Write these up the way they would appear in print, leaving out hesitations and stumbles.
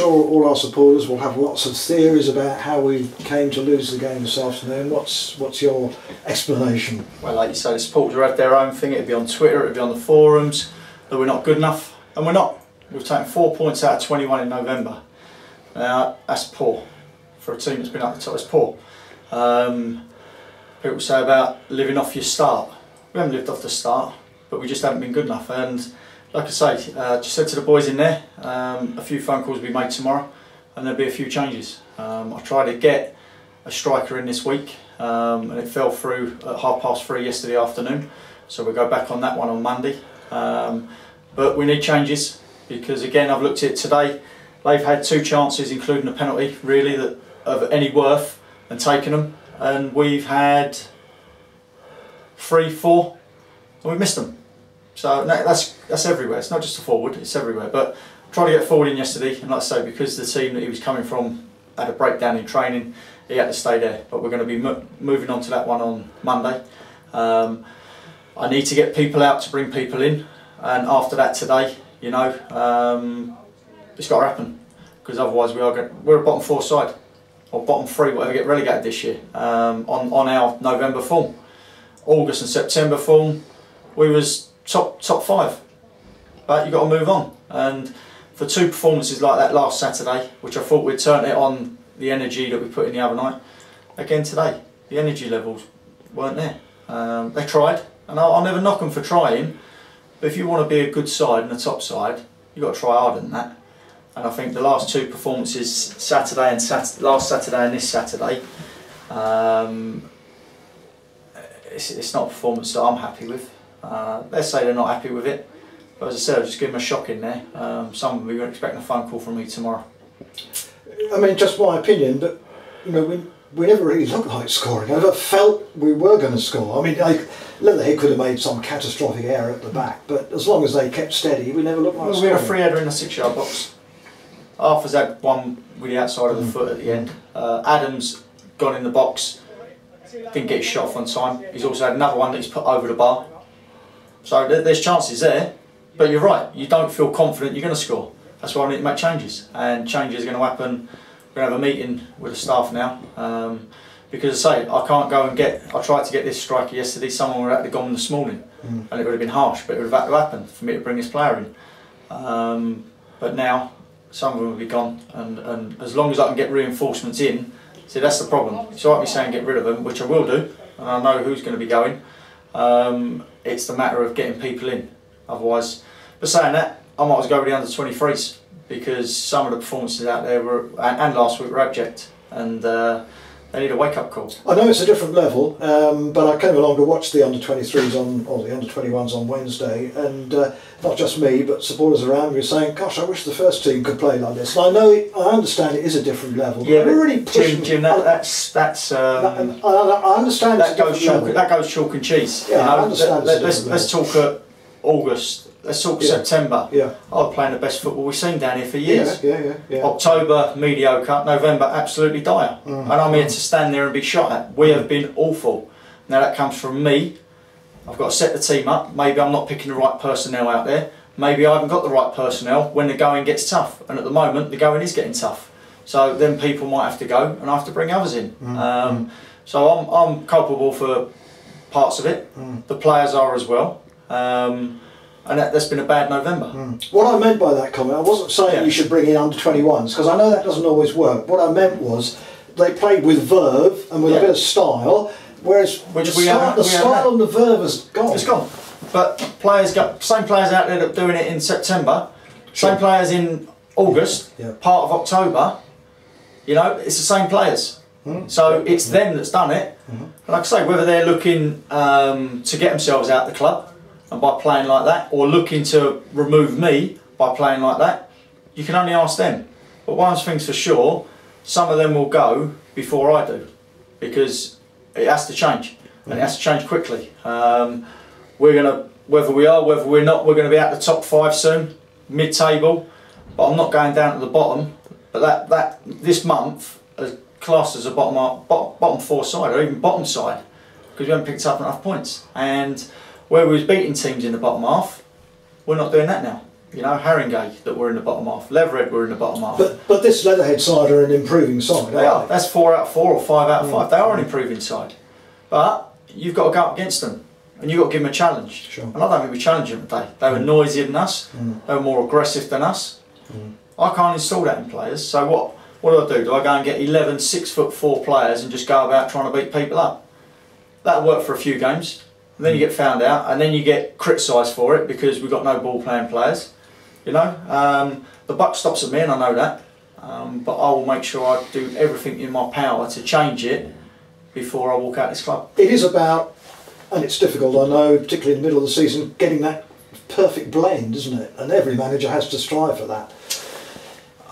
sure all our supporters will have lots of theories about how we came to lose the game this afternoon. What's your explanation? Well, like you say, the supporters will have their own thing. It'll be on Twitter, it'll be on the forums, that we're not good enough, and we're not. We've taken 4 points out of 21 in November. Now, that's poor. For a team that's been up the top, it's poor. People say about living off your start. We haven't lived off the start, but we just haven't been good enough. And like I say, just said to the boys in there, a few phone calls will be made tomorrow, and there'll be a few changes. I tried to get a striker in this week, and it fell through at 3:30 yesterday afternoon. So we'll go back on that one on Monday. But we need changes, because again, I've looked at it today. They've had 2 chances, including a penalty, really, that of any worth, and taken them. And we've had 3, 4, and we've missed them. So that's everywhere. It's not just a forward, it's everywhere. But tried to get forward in yesterday, and like I say, because the team that he was coming from had a breakdown in training, he had to stay there. But we're going to be moving on to that one on Monday. I need to get people out to bring people in, and after that today, you know, it's got to happen, because otherwise we're a bottom 4 side, or bottom 3, whatever, get relegated this year. On our November form, August and September form, we was top 5, but you've got to move on. And for 2 performances like that last Saturday, which I thought we'd turned it on, the energy that we put in the other night, again today the energy levels weren't there. They tried, and I'll never knock them for trying, but if you want to be a good side and a top side, you've got to try harder than that. And I think the last 2 performances, Saturday and last Saturday and this Saturday, it's not a performance that I'm happy with. They say they're not happy with it, but as I said, I'll just give them a shock in there. Some of them are expecting a phone call from me tomorrow. I mean, just my opinion, but you know, we never really looked like scoring. I never felt we were going to score. I mean, Leatherhead could have made some catastrophic error at the back, but as long as they kept steady, we never looked like scoring. We had a free header in the 6-yard box. Arthur's had one with the outside of the foot at the end. Adams gone in the box, didn't get his shot off on time. He's also had another one that he's put over the bar. So there's chances there, but you're right, you don't feel confident you're going to score. That's why I need to make changes, and changes are going to happen. We're going to have a meeting with the staff now, because I say, I can't go and I tried to get this striker yesterday, someone would have had to gone this morning, and it would have been harsh, but it would have had to happen for me to bring this player in. But now, some of them will be gone, and as long as I can get reinforcements in, see, that's the problem. It's all right me saying get rid of them, which I will do, and I know who's going to be going. It's the matter of getting people in, otherwise. But saying that, I might as well go with the under-23s, because some of the performances out there were, and last week, were abject, and they need a wake-up call. I know it's a different level, but I came along to watch the under-23s or the under-21s on Wednesday, and not just me, but supporters around me were saying, "Gosh, I wish the first team could play like this." And I understand it is a different level. Yeah, but really pushing. Jim, that's. I understand that goes chalk and cheese. Yeah, you know? I understand. Let's talk August. Let's talk September. Yeah. I was playing the best football we've seen down here for years. Yeah. October, mediocre. November, absolutely dire. And I'm here to stand there and be shot at. We have been awful. Now that comes from me. I've got to set the team up. Maybe I'm not picking the right personnel out there. Maybe I haven't got the right personnel when the going gets tough. And at the moment, the going is getting tough. So then people might have to go, and I have to bring others in. So I'm culpable for parts of it. The players are as well. And that's been a bad November. What I meant by that comment, I wasn't saying you should bring in under-21s, because I know that doesn't always work. What I meant was they played with verve and with a bit of style, whereas the style and the verve has gone. It's gone. But same players out there that are doing it in September, same players in August, part of October. You know, it's the same players. So it's them that's done it. Like I say, whether they're looking to get themselves out of the club, and by playing like that, or looking to remove me by playing like that, you can only ask them. But one thing's for sure, some of them will go before I do, because it has to change, and it has to change quickly. We're gonna, whether we are, whether we're not, we're going to be out the top 5 soon, mid-table. But I'm not going down to the bottom. But that this month, as classed as a bottom 4 side, or even bottom side, because we haven't picked up enough points. And where we was beating teams in the bottom half, we're not doing that now. You know, Haringey that were in the bottom half, Leatherhead were in the bottom half. But this Leatherhead side are an improving side. They are. That's 4 out of 4 or 5 out of 5. They are an improving side. But you've got to go up against them and you've got to give them a challenge. Sure. And I don't think we challenged them today. They were noisier than us. They were more aggressive than us. I can't install that in players. So what do? Do I go and get 11 6'4" players and just go about trying to beat people up? That'll work for a few games. And then you get found out, and then you get criticised for it because we've got no ball playing players. You know, the buck stops at me, and I know that. But I will make sure I do everything in my power to change it before I walk out this club. It is about, and it's difficult, I know, particularly in the middle of the season, getting that perfect blend, isn't it? And every manager has to strive for that.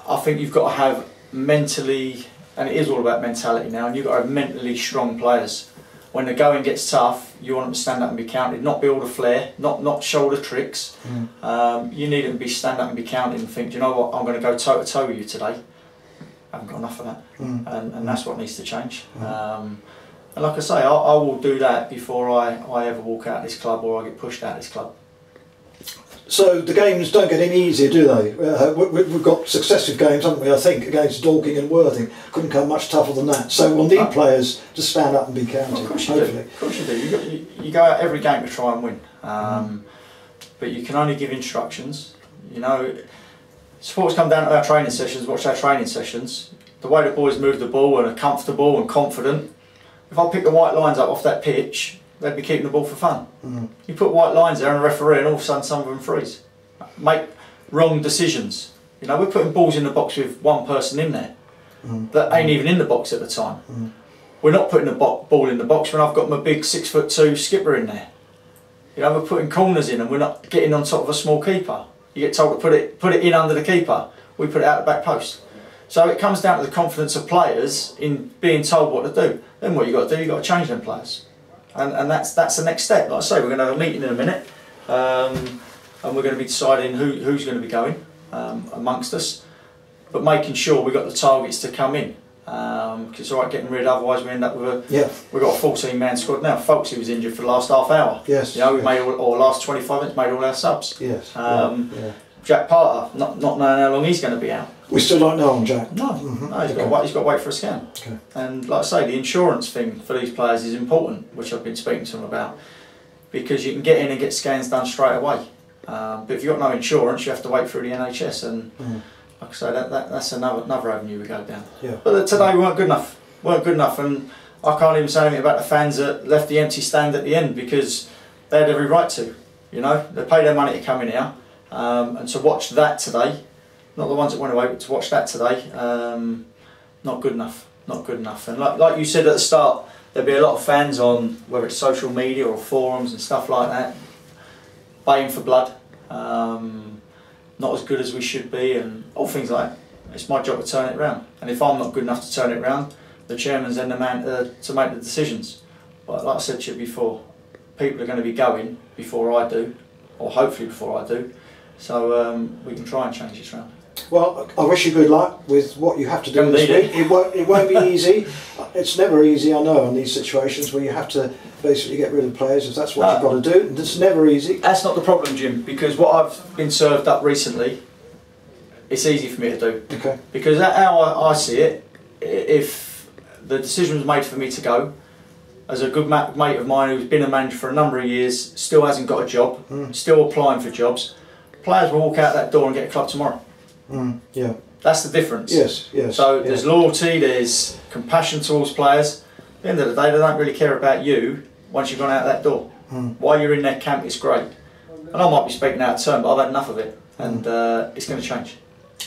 I think you've got to have mentally, and it is all about mentality now, and you've got to have mentally strong players. When the going gets tough, you want them to stand up and be counted, not be all the flair, not shoulder tricks. You need them to be stand up and be counted and think, do you know what, I'm going to go toe to toe with you today. I haven't got enough of that, and that's what needs to change. And like I say, I will do that before I ever walk out of this club or I get pushed out of this club. So the games don't get any easier, do they? We've got successive games, haven't we, I think, against Dorking and Worthing. Couldn't come much tougher than that. So we'll need players to stand up and be counted, well, of course you hopefully. do. Of course you do. You go out every game to try and win. But you can only give instructions. You know, supporters come down to our training sessions, watch our training sessions. The way the boys move the ball and are comfortable and confident. If I pick the white lines up off that pitch, they'd be keeping the ball for fun. You put white lines there and a referee and all of a sudden some of them freeze. Make wrong decisions. You know, we're putting balls in the box with one person in there that ain't even in the box at the time. We're not putting the ball in the box when I've got my big 6'2" skipper in there. You know, we're putting corners in and we're not getting on top of a small keeper. You get told to put it in under the keeper. We put it out the back post. So it comes down to the confidence of players in being told what to do. Then what you got to do, you got to change them players. And that's the next step. Like I say, we're going to have a meeting in a minute, and we're going to be deciding who's going to be going amongst us, but making sure we've got the targets to come in. Because it's alright getting rid, otherwise we end up with we've got a 14-man squad now. Folksy was injured for the last half hour. Yes. You know, we made or last 25 minutes made all our subs. Yes. Jack Parter, not knowing how long he's going to be out. We still don't know on Jack. No, he's got to wait for a scan. Okay. And like I say, the insurance thing for these players is important, which I've been speaking to them about, because you can get in and get scans done straight away. But if you've got no insurance, you have to wait through the NHS, and like I say, that's another avenue we go down. Yeah. But today we weren't good enough. And I can't even say anything about the fans that left the empty stand at the end, because they had every right to. You know, they paid their money to come in here, and to watch that today. Not the ones that went away, but to watch that today, not good enough. Not good enough. And like you said at the start, there'll be a lot of fans on, whether it's social media or forums and stuff like that, baying for blood, not as good as we should be, and all things like that. It's my job to turn it around. And if I'm not good enough to turn it around, the chairman's then the man to make the decisions. But like I said to you before, people are going to be going before I do, or hopefully before I do, so we can try and change this round. Well, I wish you good luck with what you have to do this week. It won't be easy. It's never easy, I know, in these situations where you have to basically get rid of players if that's what you've got to do. It's never easy. That's not the problem, Jim, because what I've been served up recently, it's easy for me to do. Okay. Because how I see it, if the decision was made for me to go, as a good mate of mine who's been a manager for a number of years, still hasn't got a job, still applying for jobs, players will walk out that door and get a club tomorrow. Yeah. That's the difference. Yes, yes. So there's loyalty, there's compassion towards players. At the end of the day, they don't really care about you once you've gone out that door. While you're in their camp, it's great. And I might be speaking out of turn, but I've had enough of it, and it's going to change.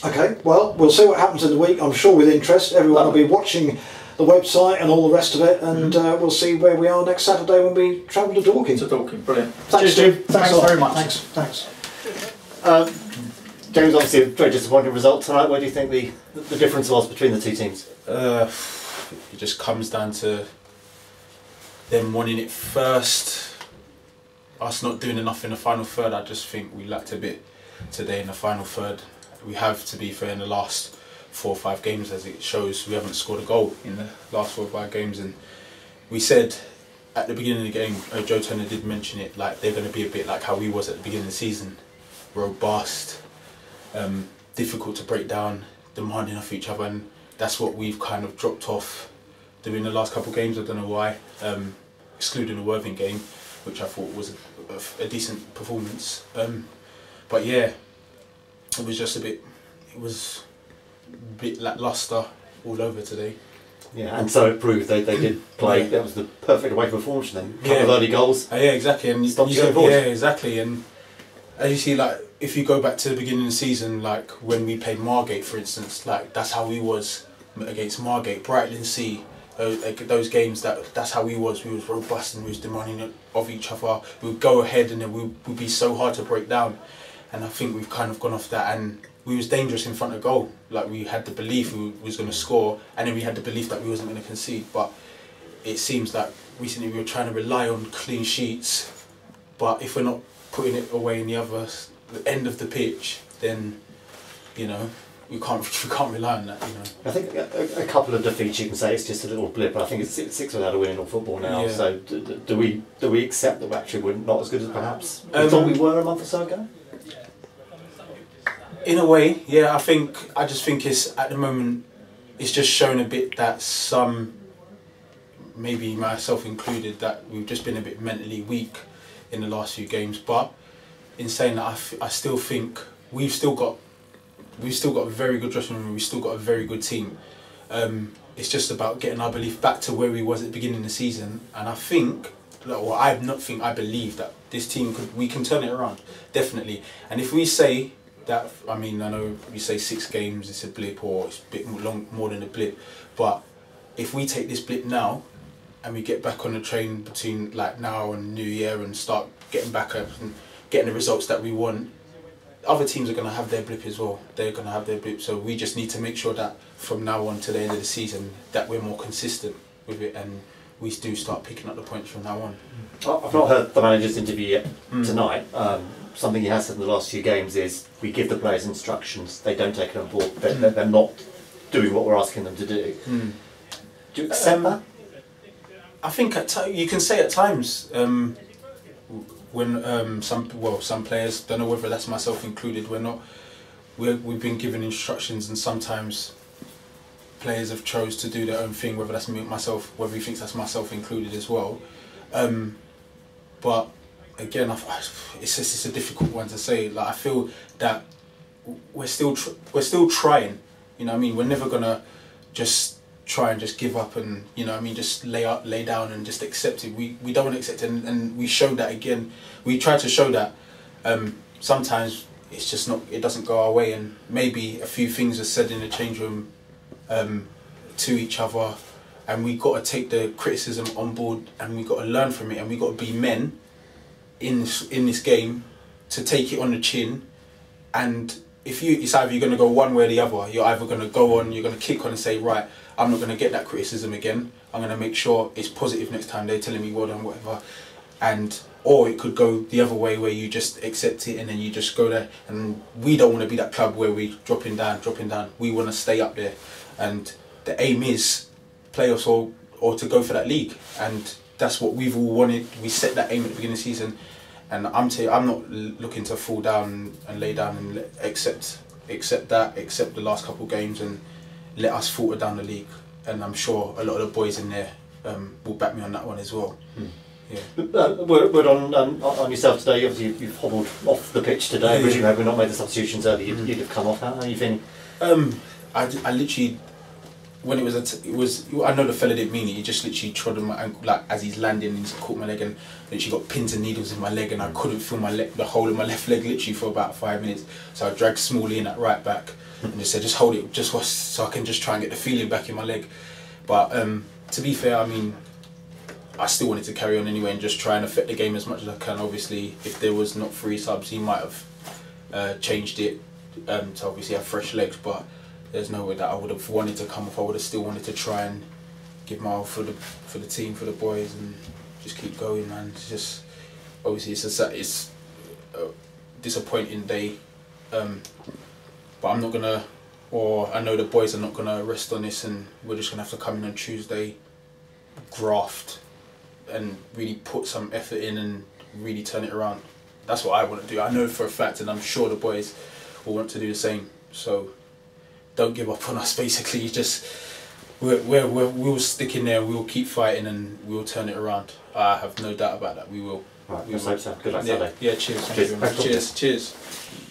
Okay, well, we'll see what happens in the week. I'm sure with interest, everyone will be watching the website and all the rest of it, and we'll see where we are next Saturday when we travel to Dorking. Brilliant. Thanks, Jim. Thanks very much. Thanks. James, obviously a very disappointing result tonight. What do you think the difference was between the two teams? It just comes down to them wanting it first, us not doing enough in the final third. I just think we lacked a bit today in the final third. We have, to be fair, in the last 4 or 5 games, as it shows, we haven't scored a goal in the last 4 or 5 games. And we said at the beginning of the game, Joe Turner did mention it, like they're going to be a bit like how we was at the beginning of the season, robust, difficult to break down, demanding of each other, and that's what we've kind of dropped off doing the last couple of games. I don't know why, excluding the Worthing game, which I thought was a decent performance. But yeah, it was just a bit lacklustre all over today. Yeah, and so it proved they did play. Yeah. That was the perfect away performance for them. Couple Yeah. of early goals. Yeah, exactly. And Stopped you going forward. yeah, exactly. And as you see, like if you go back to the beginning of the season, like when we played Margate, for instance, like that's how we was against Margate, Brightling Sea. Those games, that's how we was. We was robust and we was demanding it of each other. We would go ahead and then we would be so hard to break down. And I think we've kind of gone off that, and we was dangerous in front of goal. Like we had the belief we was going to score, and then we had the belief that we wasn't going to concede. But it seems that recently we were trying to rely on clean sheets. But if we're not putting it away in the end of the pitch, then you know we can't rely on that. You know. I think a couple of defeats you can say it's just a little blip. I think it's 6 without a win in all football now. Yeah. So do we accept that actually we're not as good as perhaps we thought we were a month or so ago? In a way, yeah. I just think it's at the moment it's just shown a bit that some, maybe myself included, that we've just been a bit mentally weak in the last few games. But in saying that, I still think we've still got a very good dressing room. We've still got a very good team. It's just about getting our belief back to where we was at the beginning of the season. And I think, well, I believe that this team we can turn it around, definitely. And if we say that, I mean, I know we say 6 games, it's a blip, or it's a bit more than a blip. But if we take this blip now, and we get back on the train between like now and New Year and start getting back up and getting the results that we want, other teams are going to have their blip as well. They're going to have their blip. So we just need to make sure that from now on to the end of the season that we're more consistent with it, and we do start picking up the points from now on. I've not heard the manager's interview yet tonight. Something he has said in the last few games is we give the players instructions, they don't take it on board, they're not doing what we're asking them to do. Do you accept that? I think you can say at times when some players, don't know whether that's myself included, we've been given instructions, and sometimes players have chose to do their own thing, whether that's myself, whether he thinks that's myself included as well. But again, it's a difficult one to say. Like I feel that we're still trying. You know what I mean? We're never gonna just try and just give up and, you know what I mean, just lay down and just accept it. We don't want to accept it, and we showed that again. We tried to show that sometimes it's just not, it doesn't go our way, and maybe a few things are said in the change room to each other, and we got to take the criticism on board, and we got to learn from it, and we got to be men in this game to take it on the chin. And it's either you're going to go one way or the other. You're either going to go on, you're going to kick on and say, right, I'm not going to get that criticism again. I'm going to make sure it's positive next time. They're telling me well done, whatever. Or it could go the other way where you just accept it and then you just go there. And we don't want to be that club where we dropping down. We want to stay up there. And the aim is playoffs or to go for that league. And that's what we've all wanted. We set that aim at the beginning of the season. And I'm not looking to fall down and lay down and accept the last couple of games and let us falter down the league. And I'm sure a lot of the boys in there will back me on that one as well. Yeah. Word on yourself today. Obviously, you've hobbled off the pitch today. But had we not made the substitutions early, you'd have come off. How are you feeling? I literally, when it was, I know the fella didn't mean it. He just literally trod on my ankle, like as he's landing, he's caught my leg and literally got pins and needles in my leg, and I couldn't feel my leg, the whole of my left leg, literally for about 5 minutes. So I dragged Smalley in at right back and just said, just hold it, just so I can just try and get the feeling back in my leg. But to be fair, I mean, I still wanted to carry on anyway and just try and affect the game as much as I can. Obviously, if there was not 3 subs, he might have changed it to obviously have fresh legs, but there's no way that I would have wanted to come off. I would have still wanted to try and give my all for the team, for the boys, and just keep going, man. It's just, obviously it's a disappointing day, but I'm not gonna, or I know the boys are not gonna rest on this, and we're just gonna have to come in on Tuesday, graft, and really put some effort in and really turn it around. That's what I want to do. I know for a fact, and I'm sure the boys will want to do the same. So don't give up on us. Basically, just we'll stick in there. We'll keep fighting, and we'll turn it around. I have no doubt about that. We will. Right, let's hope so. Good luck Yeah, Saturday. yeah. Cheers. Thank Cheers. you very much. Thanks, Cheers. Cheers.